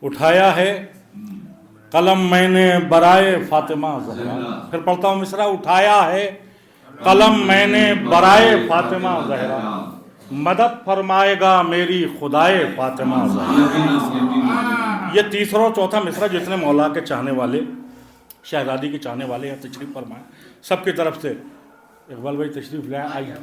उठाया है कलम मैंने बराए फातिमा ज़हरा। फिर पढ़ता हूँ मिसरा। उठाया है कलम मैंने बराए फातिमा ज़हरा, मदद फरमाएगा मेरी खुदाए फातिमा ज़हरा। ये तीसरा और चौथा मिसरा जितने मौला के चाहने वाले, शहजादी के चाहने वाले या तशरीफ़ फरमाए, सबकी तरफ से इकबाल भाई तशरीफ़ लाए। आइए।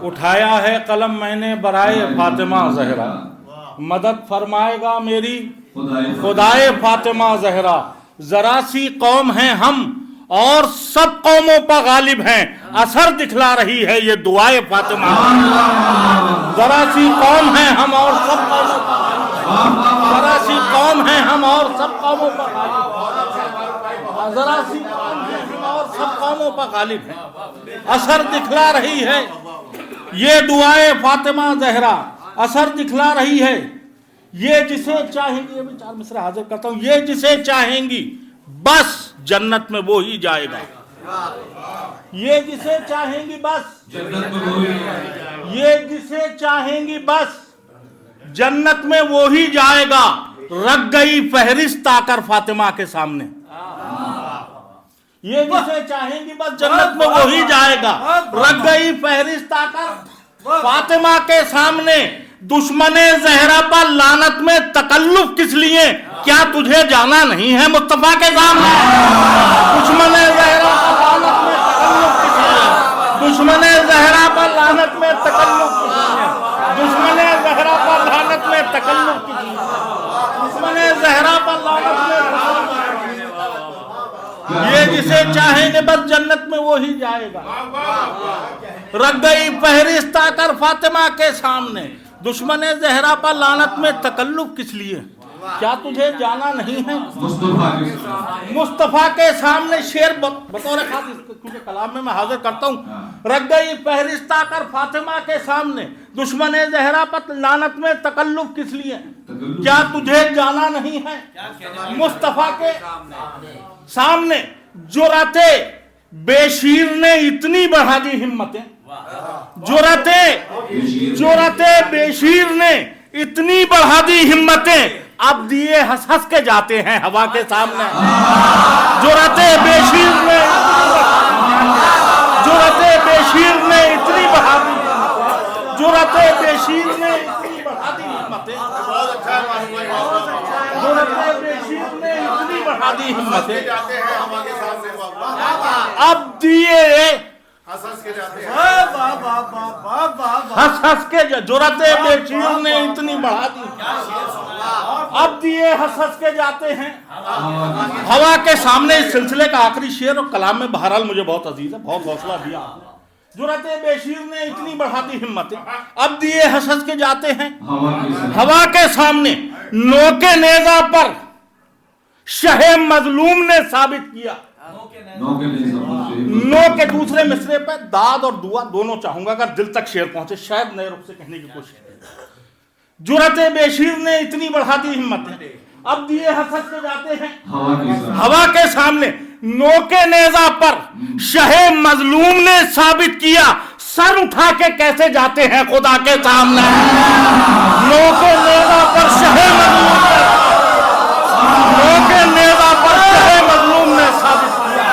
उठाया है कलम मैंने बराए फातिमा ज़हरा, मदद फरमाएगा मेरी खुदाए फातिमा ज़हरा। जरा सी कौम हैं हम और सब कौमों पर गालिब हैं, असर दिखला रही है ये दुआए फातिमा। जरा सी कौम हैं हम और सब कौमों पर, जरा सी कौम हैं हम और सब कौमों पर गालिब, जरा सी कौम हैं हम और सब कौमों पर गालिब हैं, असर दिखला रही है ये दुआए फातिमा ज़हरा, असर दिखला रही है। ये जिसे चाहेंगी, अभी 4 मिसरे हाजिर करता हूं, ये जिसे चाहेंगी बस जन्नत में वो ही जाएगा। ये जिसे चाहेंगी बस जन्नत में वो ही जाएगा। ये जिसे चाहेंगी बस जन्नत में वो ही जाएगा। रख गई फहरिस्त आकर फातिमा के सामने। ये जिसे चाहेंगी बस जन्नत में वो ही जाएगा। रख गई फहरिस्त आकर फातिमा के सामने। दुश्मने ज़हरा पर लानत में तकल्लुफ किस लिए, क्या तुझे जाना नहीं है मुस्तफा के सामने। दुश्मने ज़हरा पर लानत में तकल्लुफ किस लिए, दुश्मने ज़हरा पर लानत में तकल्लुफ किस लिए, दुश्मने ज़हरा पर लानत में तकल्लुफ किस लिए, दुश्मने ज़हरा पर लानत में तकल्लुफ। ये जिसे चाहेंगे बस जन्नत में वो ही जाएगा। रख गई फहरिस्त आकर फातिमा के सामने। दुश्मने ज़हरा पर लानत में तकल्लुफ किस लिए, क्या तुझे जाना नहीं है मुस्तफा के सामने। शेर बतौर खास क्योंकि कलाम में मैं हाजिर करता हूँ। रख गई फहरिस्त आकर फातिमा के सामने। दुश्मने ज़हरा पर लानत में तकल्लुफ किस लिए, क्या तुझे जाना नहीं है मुस्तफा के सामने। जुराते बेशीर ने इतनी बढ़ा दी हिम्मतें, जुराते बेशीर ने इतनी बढ़ा दी हिम्मतें, अब दिए हंस हंस के जाते हैं हवा के सामने। जुराते बेशीर ने, जुराते बेशीर ने इतनी बढ़ा दी, जुराते बेशीर ने इतनी बढ़ा दी हिम्मतें, जुराते बेशीर ने इतनी बढ़ा दी हिम्मतें, अब दिए हंस हंस के, जुराते बेशीर ने इतनी बढ़ा दी, अब दिए हंस हंस के जाते हैं हवा के सामने। इस सिलसिले का आखिरी शेर और कलाम में बहरहाल मुझे बहुत अजीज है, बहुत हौसला दिया। जुराते बेशीर ने इतनी बढ़ा दी हिम्मतें, अब दिए हंस हंस के जाते हैं हवा के सामने। नोके नेजा पर शहे मजलूम ने साबित किया। नो के दूसरे मिसरे पर दाद और दुआ दोनों चाहूंगा, अगर दिल तक शेर पहुंचे, शायद नए रूप से कहने की कोशिश करें। जुरते बेशीर ने इतनी बढ़ा दी हिम्मतें, अब दिए हंस के जाते हैं हवा के सामने। नो के नेजा पर शहे मजलूम ने साबित किया, सर उठा के कैसे जाते हैं खुदा के सामने। नो के नेजा पर शहे मजलूम ने, नो के नेजा पर शहे मजलूम ने साबित किया,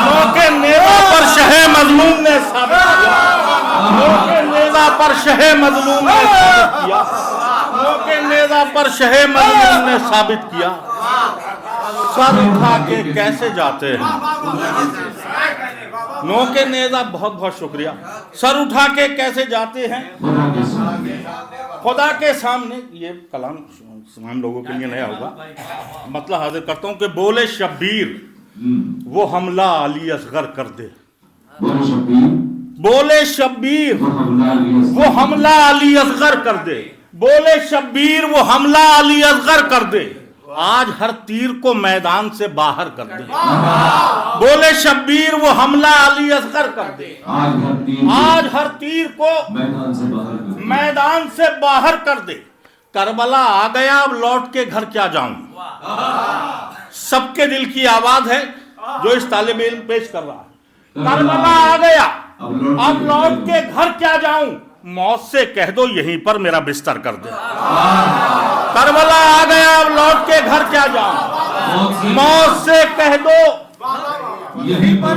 नो के नेजा पर शहे मजलूम ने साबित किया, नो के नेजा पर शहे मजलूम ने साबित किया, नो के नेजा पर शहे मजलूम ने साबित किया। सर उठा के कैसे जाते हैं, नो के नेजा, बहुत बहुत शुक्रिया। सर उठा के कैसे जाते हैं खुदा के सामने। ये कलाम तमाम लोगों के लिए नया होगा, मतलब हाजिर करता हूं कि बोले शब्बीर वो हमला अली असगर कर दे। बोले शब्बीर वो हमला अली असगर कर दे। बोले शब्बीर वो हमला अली असगर कर दे, आज हर तीर को मैदान से बाहर कर दे। बोले शब्बीर वो हमला अली असगर कर दे, आज हर तीर को मैदान से बाहर कर दे। करबला आ गया अब लौट के घर क्या जाऊं, सबके दिल की आवाज है जो इस तालिब इल्म पेश कर रहा है। करबला आ गया, अब लौट के घर क्या जाऊं, मौत से कह दो यहीं पर मेरा बिस्तर कर दे। करबला आ गया, अब लौट के घर क्या जाऊं, मौत से कह दो यहीं पर।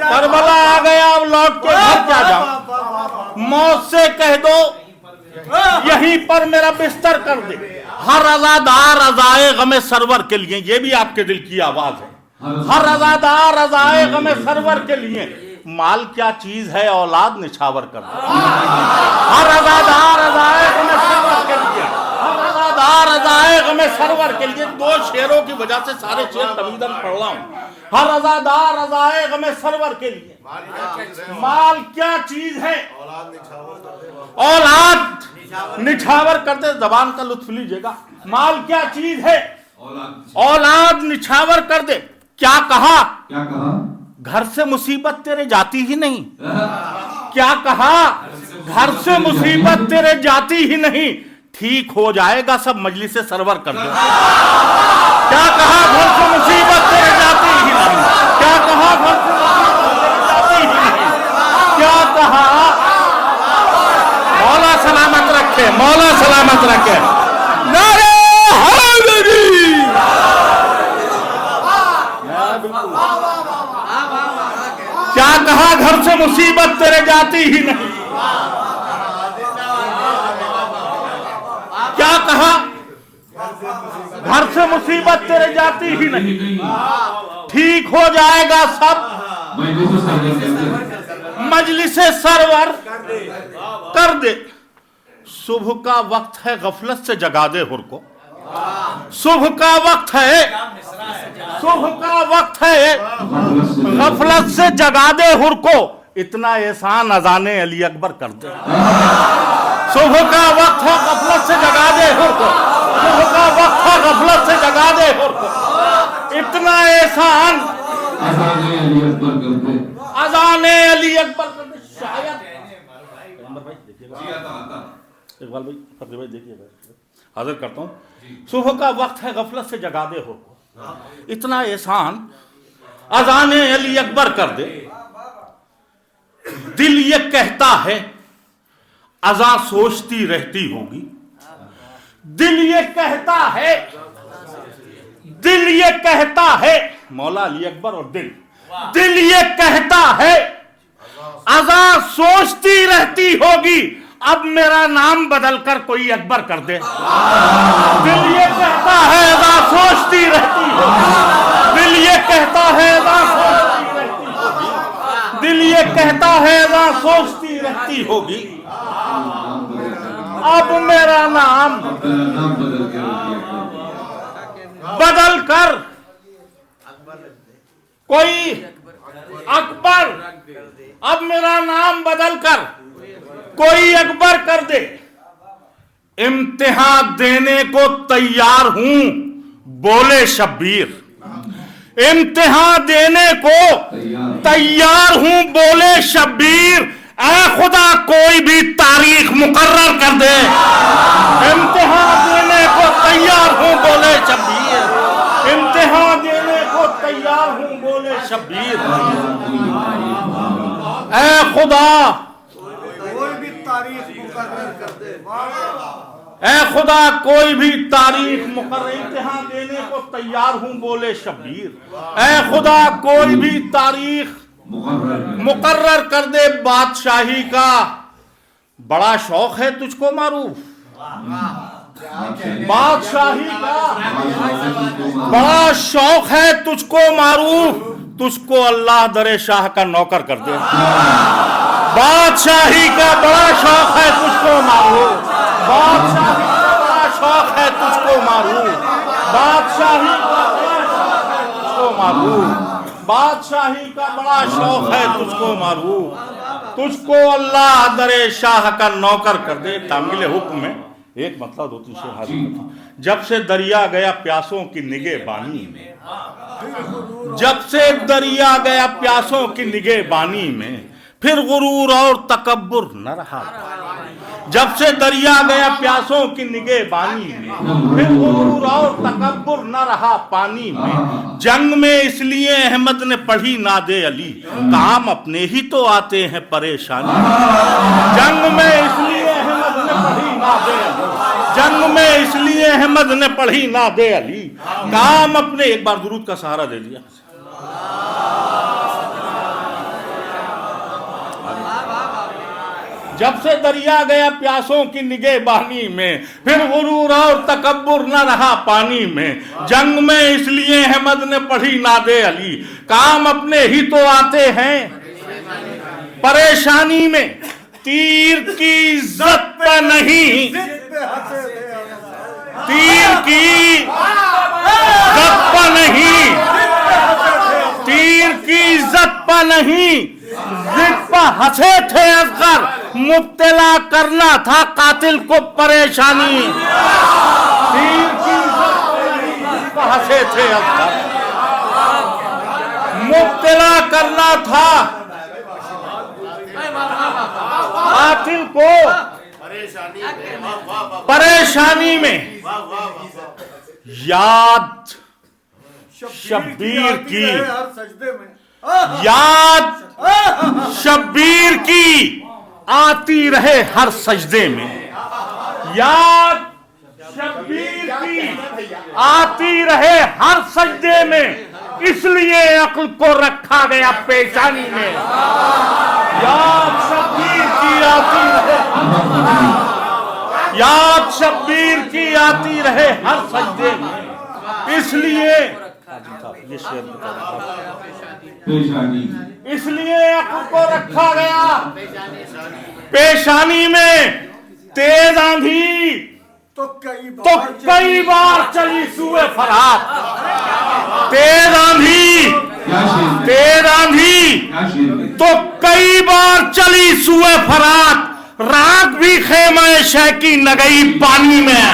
करबला आ गया, अब लौट के घर क्या जाऊं, मौत से कह दो यहीं पर मेरा बिस्तर कर दे। हर अज़ादार रज़ाए गमे सरवर के लिए, ये भी आपके दिल की आवाज है। हर अज़ादार रज़ाए गमे सरवर के लिए, माल क्या चीज है औलाद निछावर कर दे। हर अज़ादार रज़ाए गमे सरवर के लिए, हर अज़ादार रज़ाए गमे सरवर के लिए। दो शेरों की वजह से सारे शेर तमीदन पढ़ रहा हूं। हर अज़ादार रज़ाए गमे सरवर के लिए, माल क्या चीज है औलाद निछावर करते। जबान का लुत्फ लीजिएगा, माल क्या चीज है औलाद निछावर कर दे। क्या कहा, घर से मुसीबत तेरे जाती ही नहीं। क्या कहा, घर से मुसीबत तेरे जाती ही नहीं, ठीक हो जाएगा सब मजलिस से सरवर कर दे। क्या कहा, घर से मुसीबत तेरे जाती ही नहीं। क्या कहा, घर से मुसीबत तेरे जाती ही नहीं। क्या कहा, मौला सलामत रखे, मौला सलामत रखे। नारे हैदरी। क्या कहा, घर से मुसीबत तेरे जाती ही नहीं। क्या कहा, घर से मुसीबत तेरे जाती ही नहीं, ठीक हो जाएगा सब मजलिसे सरवर कर दे। सुबह का वक्त है, गफलत से जगा दे हुर को। सुबह का वक्त है, सुबह का वक्त है, गफलत से जगा दे हुर को। इतना एहसान अजाने अली अकबर कर दे। सुबह का वक्त है, गफलत से जगा दे हुर को। सुबह का वक्त है, गफलत से जगा दे हुर को। इतना एहसान अजाने अली अकबर कर दे। अजाने अली अकबर कर दे। शायद इकबाल भाई, फकीर भाई देखिएगा, हाजिर करता हूँ। सुबह का वक्त है, गफलत से जगा दे हो को। इतना एहसान अजाने अली अकबर कर दे। दिल ये कहता है अज़ां सोचती रहती होगी। दिल ये कहता है, दिल ये कहता है, मौला अली अकबर और दिल, दिल ये कहता है अज़ां सोचती रहती होगी, अब मेरा नाम बदलकर कोई अकबर कर दे। दिल ये कहता है अज़ां सोचती रहती होगी। दिल ये कहता है अज़ां सोचती रहती होगी। दिल ये कहता है अज़ां सोचती रहती होगी, अब मेरा नाम बदल कर कोई अकबर, अब मेरा नाम बदल कर कोई अकबर कर दे। इम्तिहान देने को तैयार हूं बोले शब्बीर। इम्तिहान देने को तैयार हूं बोले शब्बीर। ऐ खुदा कोई भी तारीख मुकर्रर कर दे। इम्तिहान देने को तैयार हूं बोले शब्बीर। इम्तिहान देने को तैयार हूं बोले शब्बीर। ऐ खुदा कोई भी तारीख मुकर्रर कर दे। ऐ खुदा कोई भी तारीख मुकर्रर, इम्तिहान देने को तैयार हूं बोले शब्बीर। ऐ खुदा कोई भी तारीख मुकर्रर कर दे। बादशाही का बड़ा शौक है तुझको मारूफ। बादशाही का बड़ा शौक है तुझको मारूफ। तुझको अल्लाह दरे शाह का नौकर कर दे। बादशाही का बड़ा शौक है तुझको मारूफ। बादशाही का बड़ा शौक है तुझको मारूफ। बादशाही का बड़ा शौक है तुझको मारूफ। बादशाही का बड़ा शौक है तुझको मारूफ। तुझको अल्लाह दरे शाह का नौकर कर दे। तामील हुक्म में एक मतलब दो तीन शेर हाजिर करता। जब से दरिया गया प्यासों की निगहबानी में, जब से दरिया गया प्यासों की निगहबानी में, फिर गुरूर और तकब्बुर न रहा। जब से दरिया गया प्यासों की निगहबानी में, फिर गुरूर और तकब्बुर न रहा पानी में। जंग में इसलिए अहमद ने पढ़ी नादे अली, काम अपने ही तो आते हैं परेशानी। जंग में इसलिए अहमद ने पढ़ी नादे अली, जंग में इसलिए अहमद ने पढ़ी नादे अली, काम अपने। एक बार दुरूद का सहारा दे दिया। जब से दरिया गया प्यासों की निगहबानी में, फिर गुरूर और तकब्बुर न रहा पानी में। जंग में इसलिए अहमद ने पढ़ी नादे अली, काम अपने ही तो आते हैं परेशानी में। तीर की इज्जत पे नहीं, तीर की इज्जत पे नहीं, तीर की इज्जत पे नहीं, जिद पर हंसे थे असगर, मुब्तला करना था कातिल को परेशानी। तीर की इज्जत पे नहीं, जिद पर हंसे थे असगर, मुब्तला करना था कातिल को परेशानी में। याद शब्बीर की, याद शब्बीर की आती रहे हर सजदे में। याद शब्बीर की आती रहे हर सजदे में, इसलिए अक्ल को रखा गया पेशानी में। याद शब्बीर की आती रहे, याद शब्बीर की आती रहे हर सजदे में, इसलिए ये शेर इसलिए अक्ल को रखा गया पेशानी में। तेज आंधी तो कई बार चली सूए फरात, तेज आंधी, तेज आंधी तो कई बार चली सूए फरात, रात भी खेमा शह की नगई पानी में।